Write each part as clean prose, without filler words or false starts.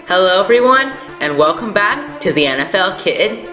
Hello everyone, and welcome back to the NFL Kid.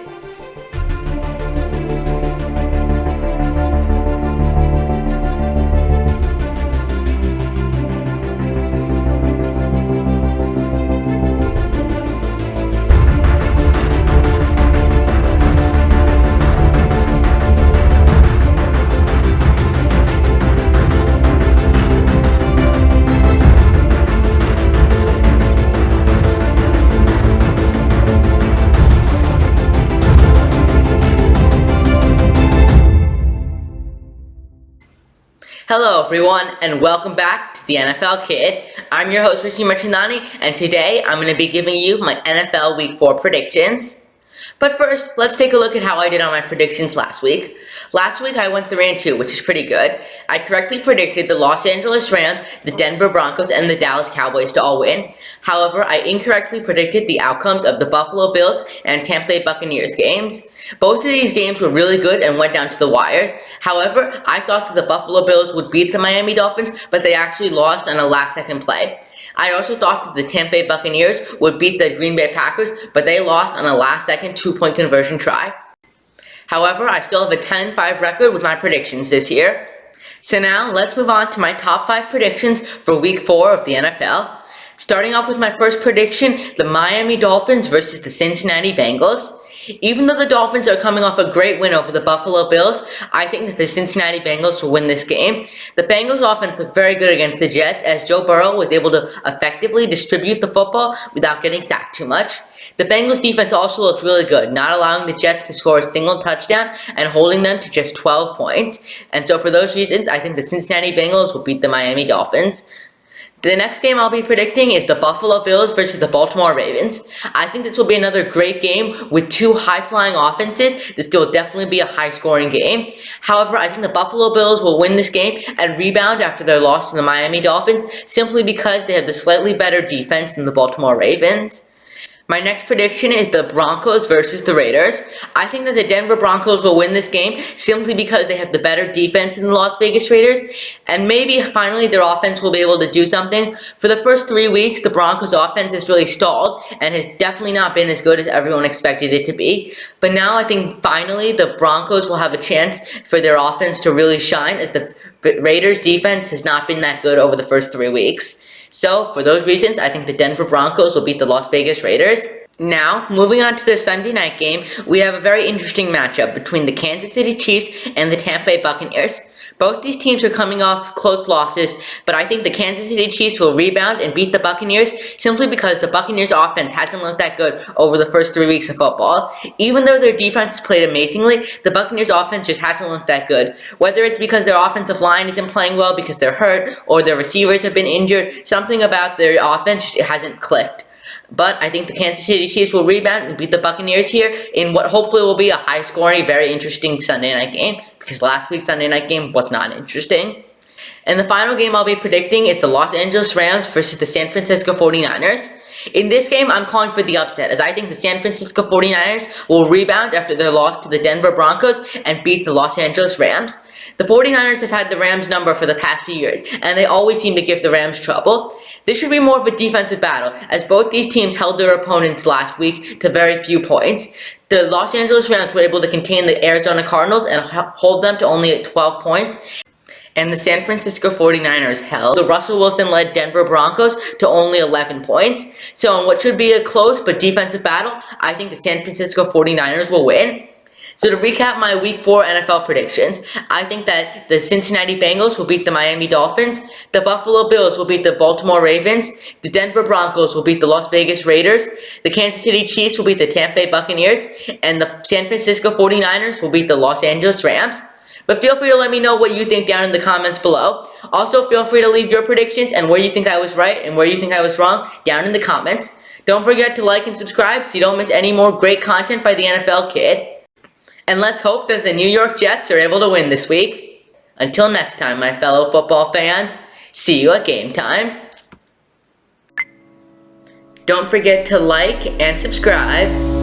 Hello everyone, and welcome back to the NFL Kid. I'm your host Rishi Martinani, and today I'm going to be giving you my NFL Week 4 predictions. But first, let's take a look at how I did on my predictions last week. Last week I went 3-2, which is pretty good. I correctly predicted the Los Angeles Rams, the Denver Broncos, and the Dallas Cowboys to all win. However, I incorrectly predicted the outcomes of the Buffalo Bills and Tampa Bay Buccaneers games. Both of these games were really good and went down to the wires. However, I thought that the Buffalo Bills would beat the Miami Dolphins, but they actually lost on a last-second play. I also thought that the Tampa Bay Buccaneers would beat the Green Bay Packers, but they lost on a last-second 2-point conversion try. However, I still have a 10-5 record with my predictions this year. So now, let's move on to my top 5 predictions for Week 4 of the NFL. Starting off with my first prediction, the Miami Dolphins versus the Cincinnati Bengals. Even though the Dolphins are coming off a great win over the Buffalo Bills, I think that the Cincinnati Bengals will win this game. The Bengals offense looked very good against the Jets, as Joe Burrow was able to effectively distribute the football without getting sacked too much. The Bengals defense also looked really good, not allowing the Jets to score a single touchdown and holding them to just 12 points. And so for those reasons, I think the Cincinnati Bengals will beat the Miami Dolphins. The next game I'll be predicting is the Buffalo Bills versus the Baltimore Ravens. I think this will be another great game with two high-flying offenses. This will definitely be a high-scoring game. However, I think the Buffalo Bills will win this game and rebound after their loss to the Miami Dolphins simply because they have the slightly better defense than the Baltimore Ravens. My next prediction is the Broncos versus the Raiders. I think that the Denver Broncos will win this game simply because they have the better defense than the Las Vegas Raiders, and maybe finally their offense will be able to do something. For the first 3 weeks, the Broncos offense has really stalled and has definitely not been as good as everyone expected it to be. But now I think finally the Broncos will have a chance for their offense to really shine, as the Raiders defense has not been that good over the first 3 weeks. So, for those reasons, I think the Denver Broncos will beat the Las Vegas Raiders. Now, moving on to the Sunday night game, we have a very interesting matchup between the Kansas City Chiefs and the Tampa Bay Buccaneers. Both these teams are coming off close losses, but I think the Kansas City Chiefs will rebound and beat the Buccaneers simply because the Buccaneers offense hasn't looked that good over the first 3 weeks of football. Even though their defense has played amazingly, the Buccaneers offense just hasn't looked that good. Whether it's because their offensive line isn't playing well because they're hurt, or their receivers have been injured, something about their offense hasn't clicked. But I think the Kansas City Chiefs will rebound and beat the Buccaneers here in what hopefully will be a high-scoring, very interesting Sunday night game, because last week's Sunday night game was not interesting. And the final game I'll be predicting is the Los Angeles Rams versus the San Francisco 49ers. In this game, I'm calling for the upset, as I think the San Francisco 49ers will rebound after their loss to the Denver Broncos and beat the Los Angeles Rams. The 49ers have had the Rams number for the past few years, and they always seem to give the Rams trouble. This should be more of a defensive battle, as both these teams held their opponents last week to very few points. The Los Angeles Rams were able to contain the Arizona Cardinals and hold them to only 12 points. And the San Francisco 49ers held the Russell Wilson-led Denver Broncos to only 11 points. So in what should be a close but defensive battle, I think the San Francisco 49ers will win. So to recap my Week 4 NFL predictions, I think that the Cincinnati Bengals will beat the Miami Dolphins, the Buffalo Bills will beat the Baltimore Ravens, the Denver Broncos will beat the Las Vegas Raiders, the Kansas City Chiefs will beat the Tampa Bay Buccaneers, and the San Francisco 49ers will beat the Los Angeles Rams. But feel free to let me know what you think down in the comments below. Also, feel free to leave your predictions and where you think I was right and where you think I was wrong down in the comments. Don't forget to like and subscribe so you don't miss any more great content by the NFL Kid. And let's hope that the New York Jets are able to win this week. Until next time, my fellow football fans, see you at game time. Don't forget to like and subscribe.